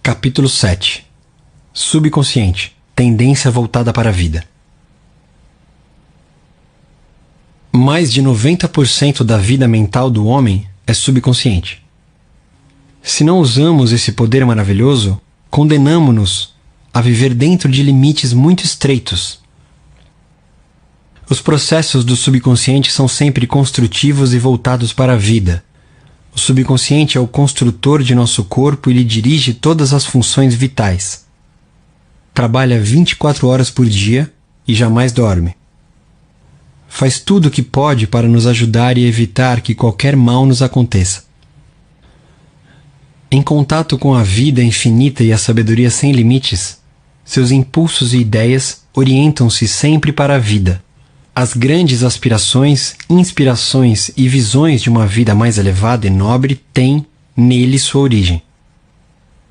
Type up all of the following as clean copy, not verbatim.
Capítulo 7. Subconsciente. Tendência voltada para a vida. Mais de 90% da vida mental do homem é subconsciente. Se não usamos esse poder maravilhoso, condenamo-nos a viver dentro de limites muito estreitos. Os processos do subconsciente são sempre construtivos e voltados para a vida. O subconsciente é o construtor de nosso corpo e lhe dirige todas as funções vitais. Trabalha 24 horas por dia e jamais dorme. Faz tudo o que pode para nos ajudar e evitar que qualquer mal nos aconteça. Em contato com a vida infinita e a sabedoria sem limites, seus impulsos e ideias orientam-se sempre para a vida. As grandes aspirações, inspirações e visões de uma vida mais elevada e nobre têm nele sua origem.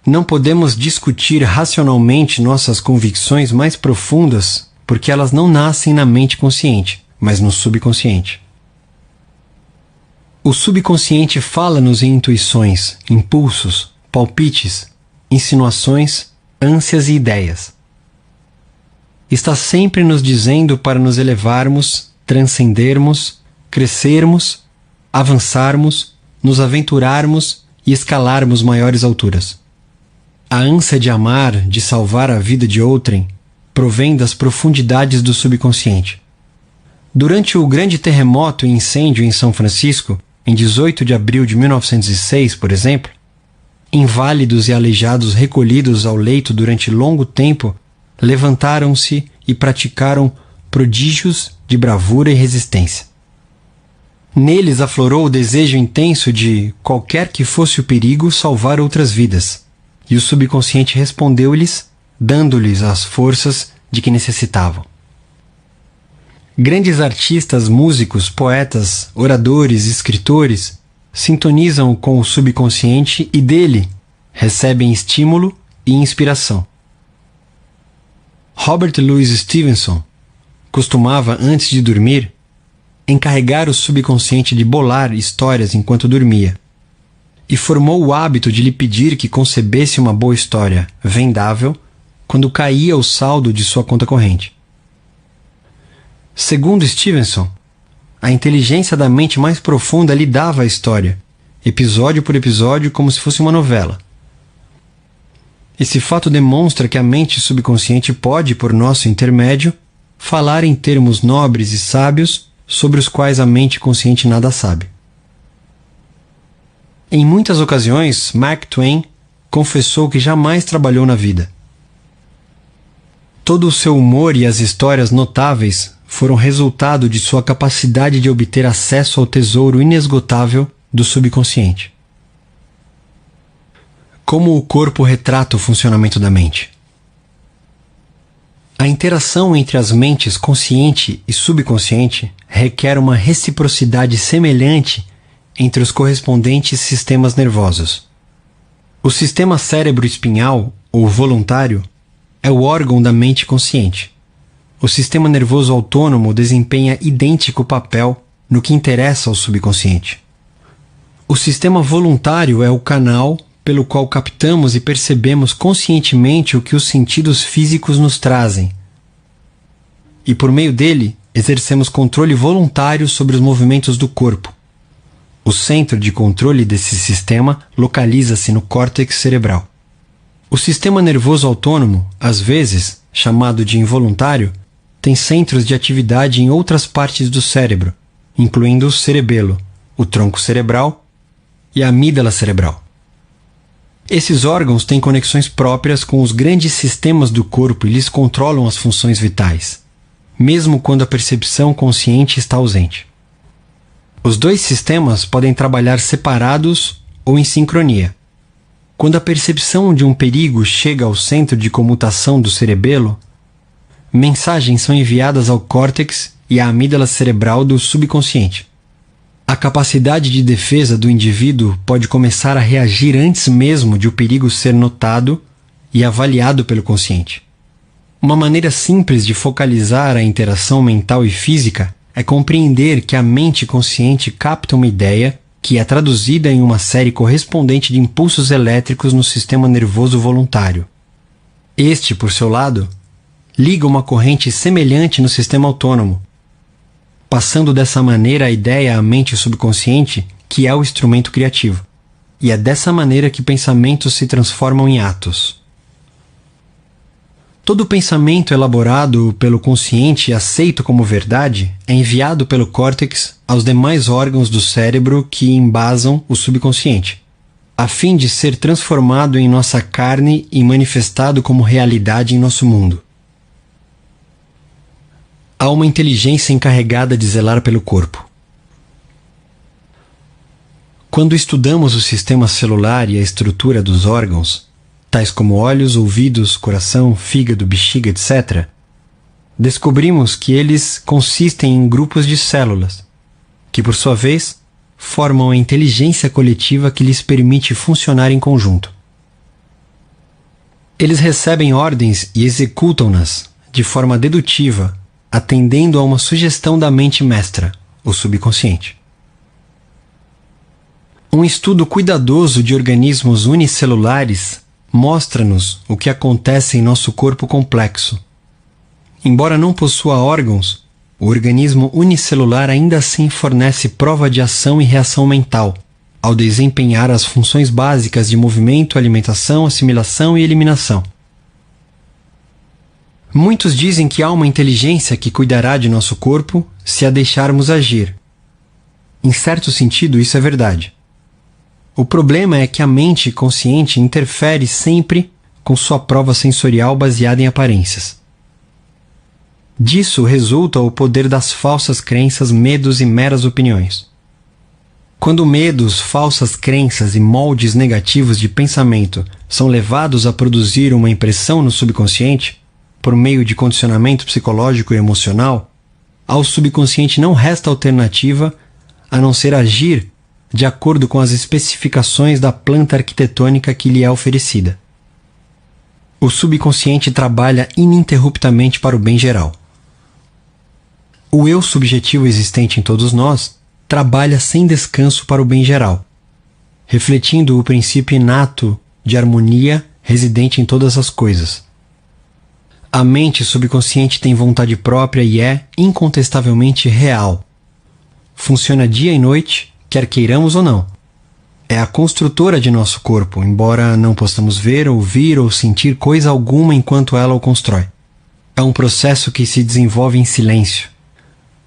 Não podemos discutir racionalmente nossas convicções mais profundas porque elas não nascem na mente consciente, mas no subconsciente. O subconsciente fala-nos em intuições, impulsos, palpites, insinuações, ânsias e ideias. Está sempre nos dizendo para nos elevarmos, transcendermos, crescermos, avançarmos, nos aventurarmos e escalarmos maiores alturas. A ânsia de amar, de salvar a vida de outrem, provém das profundidades do subconsciente. Durante o grande terremoto e incêndio em São Francisco, em 18 de abril de 1906, por exemplo, inválidos e aleijados recolhidos ao leito durante longo tempo levantaram-se e praticaram prodígios de bravura e resistência. Neles aflorou o desejo intenso de, qualquer que fosse o perigo, salvar outras vidas, e o subconsciente respondeu-lhes, dando-lhes as forças de que necessitavam. Grandes artistas, músicos, poetas, oradores, escritores sintonizam com o subconsciente e dele recebem estímulo e inspiração. Robert Louis Stevenson costumava, antes de dormir, encarregar o subconsciente de bolar histórias enquanto dormia, e formou o hábito de lhe pedir que concebesse uma boa história, vendável, quando caía o saldo de sua conta corrente. Segundo Stevenson, a inteligência da mente mais profunda lhe dava a história, episódio por episódio, como se fosse uma novela. Esse fato demonstra que a mente subconsciente pode, por nosso intermédio, falar em termos nobres e sábios sobre os quais a mente consciente nada sabe. Em muitas ocasiões, Mark Twain confessou que jamais trabalhou na vida. Todo o seu humor e as histórias notáveis foram resultado de sua capacidade de obter acesso ao tesouro inesgotável do subconsciente. Como o corpo retrata o funcionamento da mente? A interação entre as mentes consciente e subconsciente requer uma reciprocidade semelhante entre os correspondentes sistemas nervosos. O sistema cérebro-espinhal, ou voluntário, é o órgão da mente consciente. O sistema nervoso autônomo desempenha idêntico papel no que interessa ao subconsciente. O sistema voluntário é o canal pelo qual captamos e percebemos conscientemente o que os sentidos físicos nos trazem. E por meio dele, exercemos controle voluntário sobre os movimentos do corpo. O centro de controle desse sistema localiza-se no córtex cerebral. O sistema nervoso autônomo, às vezes, chamado de involuntário, tem centros de atividade em outras partes do cérebro, incluindo o cerebelo, o tronco cerebral e a amígdala cerebral. Esses órgãos têm conexões próprias com os grandes sistemas do corpo e lhes controlam as funções vitais, mesmo quando a percepção consciente está ausente. Os dois sistemas podem trabalhar separados ou em sincronia. Quando a percepção de um perigo chega ao centro de comutação do cerebelo, mensagens são enviadas ao córtex e à amígdala cerebral do subconsciente. A capacidade de defesa do indivíduo pode começar a reagir antes mesmo de o perigo ser notado e avaliado pelo consciente. Uma maneira simples de focalizar a interação mental e física é compreender que a mente consciente capta uma ideia que é traduzida em uma série correspondente de impulsos elétricos no sistema nervoso voluntário. Este, por seu lado, liga uma corrente semelhante no sistema autônomo, passando dessa maneira a ideia à mente subconsciente, que é o instrumento criativo. E é dessa maneira que pensamentos se transformam em atos. Todo pensamento elaborado pelo consciente e aceito como verdade é enviado pelo córtex aos demais órgãos do cérebro que embasam o subconsciente, a fim de ser transformado em nossa carne e manifestado como realidade em nosso mundo. Há uma inteligência encarregada de zelar pelo corpo. Quando estudamos o sistema celular e a estrutura dos órgãos, tais como olhos, ouvidos, coração, fígado, bexiga, etc., descobrimos que eles consistem em grupos de células, que por sua vez formam a inteligência coletiva que lhes permite funcionar em conjunto. Eles recebem ordens e executam-nas de forma dedutiva, atendendo a uma sugestão da mente mestra, o subconsciente. Um estudo cuidadoso de organismos unicelulares mostra-nos o que acontece em nosso corpo complexo. Embora não possua órgãos, o organismo unicelular ainda assim fornece prova de ação e reação mental, ao desempenhar as funções básicas de movimento, alimentação, assimilação e eliminação. Muitos dizem que há uma inteligência que cuidará de nosso corpo se a deixarmos agir. Em certo sentido, isso é verdade. O problema é que a mente consciente interfere sempre com sua prova sensorial baseada em aparências. Disso resulta o poder das falsas crenças, medos e meras opiniões. Quando medos, falsas crenças e moldes negativos de pensamento são levados a produzir uma impressão no subconsciente, por meio de condicionamento psicológico e emocional, ao subconsciente não resta alternativa a não ser agir de acordo com as especificações da planta arquitetônica que lhe é oferecida. O subconsciente trabalha ininterruptamente para o bem geral. O eu subjetivo existente em todos nós trabalha sem descanso para o bem geral, refletindo o princípio inato de harmonia residente em todas as coisas. A mente subconsciente tem vontade própria e é, incontestavelmente, real. Funciona dia e noite, quer queiramos ou não. É a construtora de nosso corpo, embora não possamos ver, ouvir ou sentir coisa alguma enquanto ela o constrói. É um processo que se desenvolve em silêncio.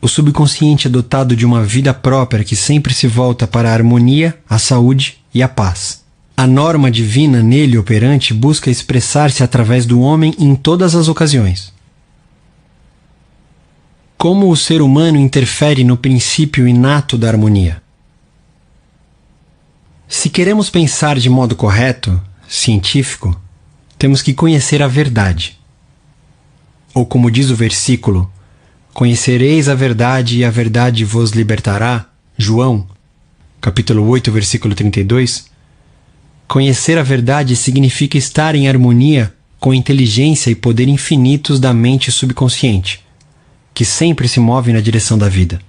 O subconsciente é dotado de uma vida própria que sempre se volta para a harmonia, a saúde e a paz. A norma divina nele operante busca expressar-se através do homem em todas as ocasiões. Como o ser humano interfere no princípio inato da harmonia? Se queremos pensar de modo correto, científico, temos que conhecer a verdade. Ou como diz o versículo, conhecereis a verdade e a verdade vos libertará, João, capítulo 8, versículo 32, conhecer a verdade significa estar em harmonia com a inteligência e poder infinitos da mente subconsciente, que sempre se move na direção da vida.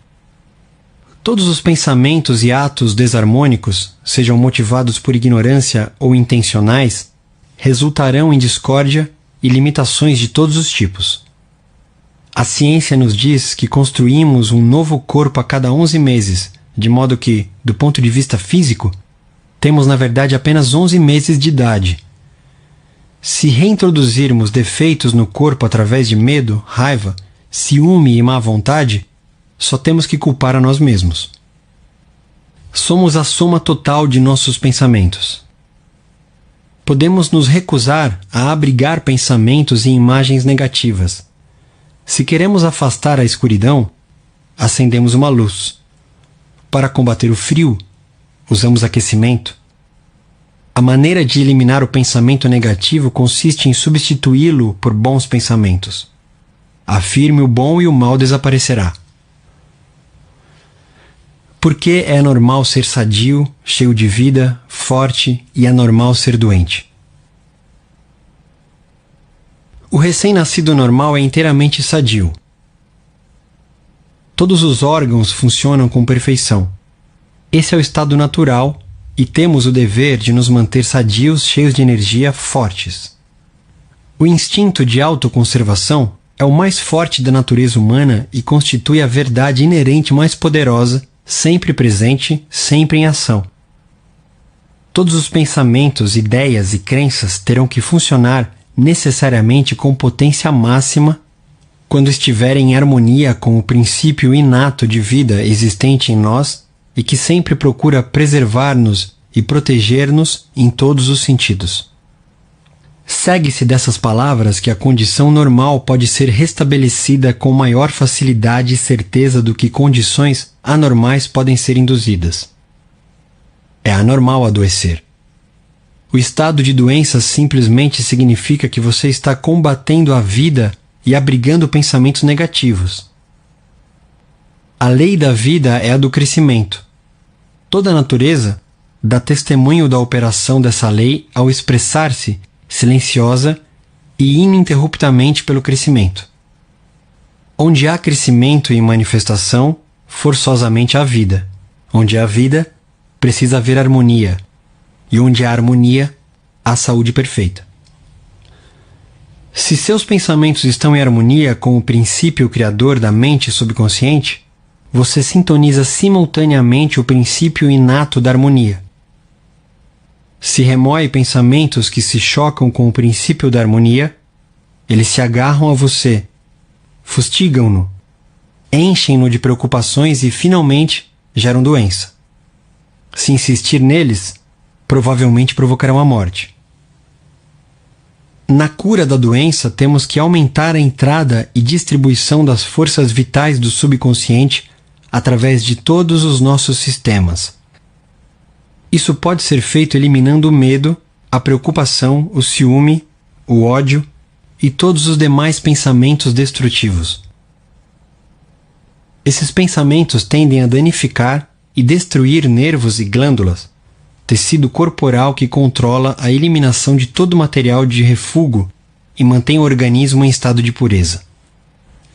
Todos os pensamentos e atos desarmônicos, sejam motivados por ignorância ou intencionais, resultarão em discórdia e limitações de todos os tipos. A ciência nos diz que construímos um novo corpo a cada 11 meses, de modo que, do ponto de vista físico, temos na verdade apenas 11 meses de idade. Se reintroduzirmos defeitos no corpo através de medo, raiva, ciúme e má vontade, só temos que culpar a nós mesmos. Somos a soma total de nossos pensamentos. Podemos nos recusar a abrigar pensamentos e imagens negativas. Se queremos afastar a escuridão, acendemos uma luz. Para combater o frio, usamos aquecimento. A maneira de eliminar o pensamento negativo consiste em substituí-lo por bons pensamentos. Afirme o bom e o mal desaparecerá. Porque é normal ser sadio, cheio de vida, forte e é normal ser doente. O recém-nascido normal é inteiramente sadio. Todos os órgãos funcionam com perfeição. Esse é o estado natural e temos o dever de nos manter sadios, cheios de energia, fortes. O instinto de autoconservação é o mais forte da natureza humana e constitui a verdade inerente mais poderosa, sempre presente, sempre em ação. Todos os pensamentos, ideias e crenças terão que funcionar necessariamente com potência máxima quando estiverem em harmonia com o princípio inato de vida existente em nós e que sempre procura preservar-nos e proteger-nos em todos os sentidos. Segue-se dessas palavras que a condição normal pode ser restabelecida com maior facilidade e certeza do que condições anormais podem ser induzidas. É anormal adoecer. O estado de doença simplesmente significa que você está combatendo a vida e abrigando pensamentos negativos. A lei da vida é a do crescimento. Toda a natureza dá testemunho da operação dessa lei ao expressar-se silenciosa e ininterruptamente pelo crescimento. Onde há crescimento e manifestação, forçosamente há vida. Onde há vida, precisa haver harmonia. E onde há harmonia, há saúde perfeita. Se seus pensamentos estão em harmonia com o princípio criador da mente subconsciente, você sintoniza simultaneamente o princípio inato da harmonia. Se remoe pensamentos que se chocam com o princípio da harmonia, eles se agarram a você, fustigam-no, enchem-no de preocupações e, finalmente, geram doença. Se insistir neles, provavelmente provocarão a morte. Na cura da doença, temos que aumentar a entrada e distribuição das forças vitais do subconsciente através de todos os nossos sistemas. Isso pode ser feito eliminando o medo, a preocupação, o ciúme, o ódio e todos os demais pensamentos destrutivos. Esses pensamentos tendem a danificar e destruir nervos e glândulas, tecido corporal que controla a eliminação de todo material de refúgio e mantém o organismo em estado de pureza.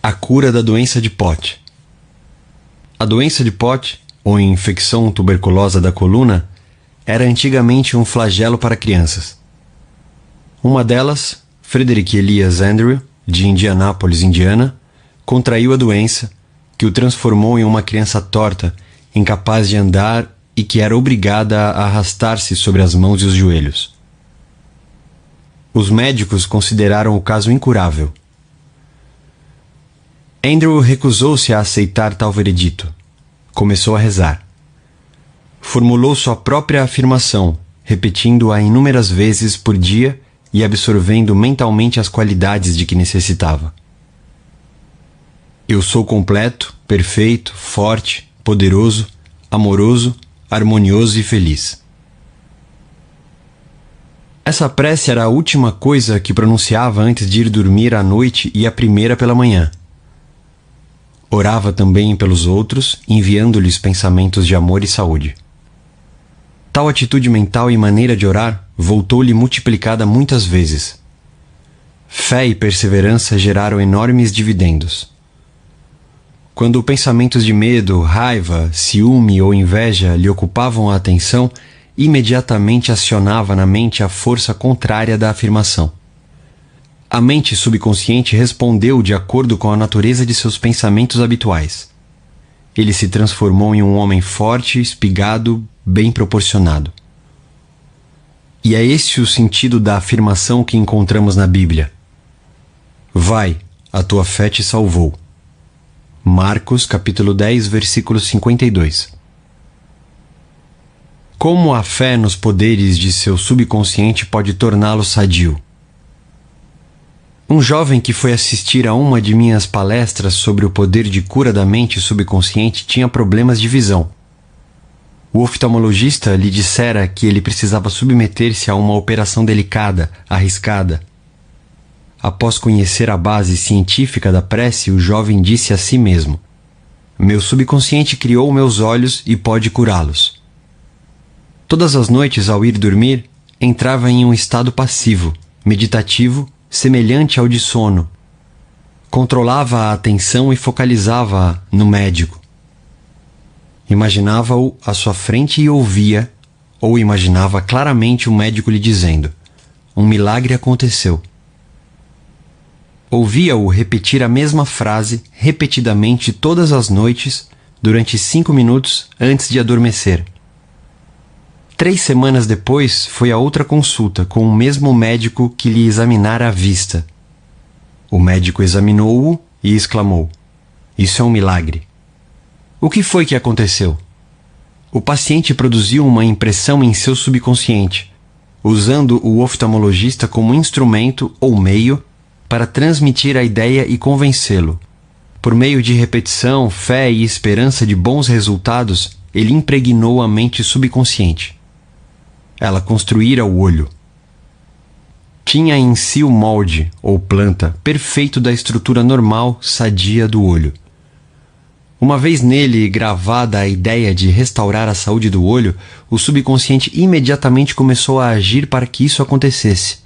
A cura da doença de Pote. A doença de Pote, ou infecção tuberculosa da coluna, era antigamente um flagelo para crianças. Uma delas, Frederick Elias Andrew, de Indianápolis, Indiana, contraiu a doença, que o transformou em uma criança torta, incapaz de andar e que era obrigada a arrastar-se sobre as mãos e os joelhos. Os médicos consideraram o caso incurável. Andrew recusou-se a aceitar tal veredito. Começou a rezar. Formulou sua própria afirmação, repetindo-a inúmeras vezes por dia e absorvendo mentalmente as qualidades de que necessitava. Eu sou completo, perfeito, forte, poderoso, amoroso, harmonioso e feliz. Essa prece era a última coisa que pronunciava antes de ir dormir à noite e a primeira pela manhã. Orava também pelos outros, enviando-lhes pensamentos de amor e saúde. Tal atitude mental e maneira de orar voltou-lhe multiplicada muitas vezes. Fé e perseverança geraram enormes dividendos. Quando pensamentos de medo, raiva, ciúme ou inveja lhe ocupavam a atenção, imediatamente acionava na mente a força contrária da afirmação. A mente subconsciente respondeu de acordo com a natureza de seus pensamentos habituais. Ele se transformou em um homem forte, espigado, bem proporcionado. E é esse o sentido da afirmação que encontramos na Bíblia. Vai, a tua fé te salvou. Marcos, capítulo 10, versículo 52. Como a fé nos poderes de seu subconsciente pode torná-lo sadio? Um jovem que foi assistir a uma de minhas palestras sobre o poder de cura da mente subconsciente tinha problemas de visão. O oftalmologista lhe dissera que ele precisava submeter-se a uma operação delicada, arriscada. Após conhecer a base científica da prece, o jovem disse a si mesmo: meu subconsciente criou meus olhos e pode curá-los. Todas as noites, ao ir dormir, entrava em um estado passivo, meditativo, semelhante ao de sono. Controlava a atenção e focalizava-a no médico. Imaginava-o à sua frente e ouvia, ou imaginava claramente o médico lhe dizendo: um milagre aconteceu. Ouvia-o repetir a mesma frase repetidamente todas as noites durante 5 minutos antes de adormecer. 3 semanas depois, foi a outra consulta com o mesmo médico que lhe examinara a vista. O médico examinou-o e exclamou: isso é um milagre. O que foi que aconteceu? O paciente produziu uma impressão em seu subconsciente, usando o oftalmologista como instrumento ou meio para transmitir a ideia e convencê-lo. Por meio de repetição, fé e esperança de bons resultados, ele impregnou a mente subconsciente. Ela construíra o olho. Tinha em si o molde, ou planta, perfeito da estrutura normal, sadia do olho. Uma vez nele gravada a ideia de restaurar a saúde do olho, o subconsciente imediatamente começou a agir para que isso acontecesse.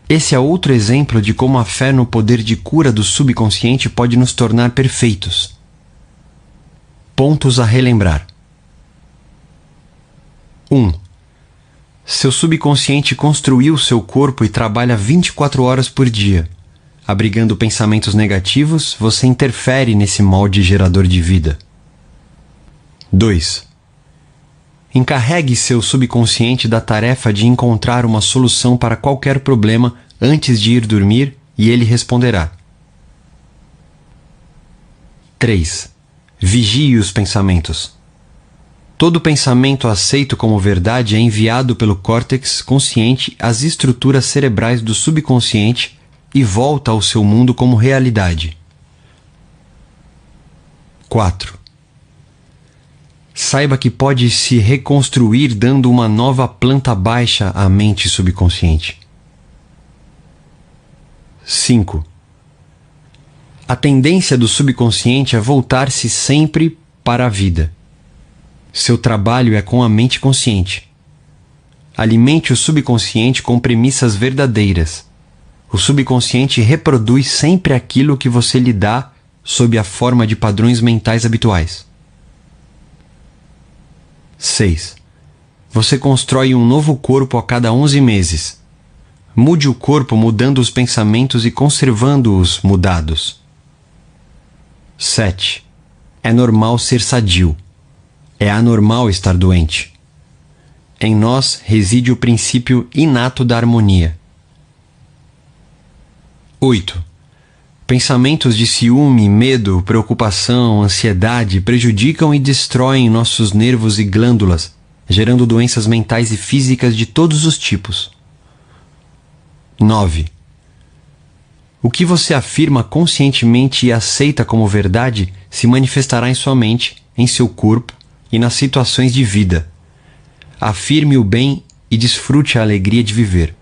Esse é outro exemplo de como a fé no poder de cura do subconsciente pode nos tornar perfeitos. Pontos a relembrar. 1. Seu subconsciente construiu seu corpo e trabalha 24 horas por dia. Abrigando pensamentos negativos, você interfere nesse molde gerador de vida. 2. Encarregue seu subconsciente da tarefa de encontrar uma solução para qualquer problema antes de ir dormir e ele responderá. 3. Vigie os pensamentos. Todo pensamento aceito como verdade é enviado pelo córtex consciente às estruturas cerebrais do subconsciente e volta ao seu mundo como realidade. 4. Saiba que pode se reconstruir dando uma nova planta baixa à mente subconsciente. 5. A tendência do subconsciente é voltar-se sempre para a vida. Seu trabalho é com a mente consciente. Alimente o subconsciente com premissas verdadeiras. O subconsciente reproduz sempre aquilo que você lhe dá sob a forma de padrões mentais habituais. 6. Você constrói um novo corpo a cada 11 meses. Mude o corpo mudando os pensamentos e conservando-os mudados. 7. É normal ser sadio. É anormal estar doente. Em nós reside o princípio inato da harmonia. 8. Pensamentos de ciúme, medo, preocupação, ansiedade prejudicam e destroem nossos nervos e glândulas, gerando doenças mentais e físicas de todos os tipos. 9. O que você afirma conscientemente e aceita como verdade se manifestará em sua mente, em seu corpo e nas situações de vida. Afirme o bem e desfrute a alegria de viver.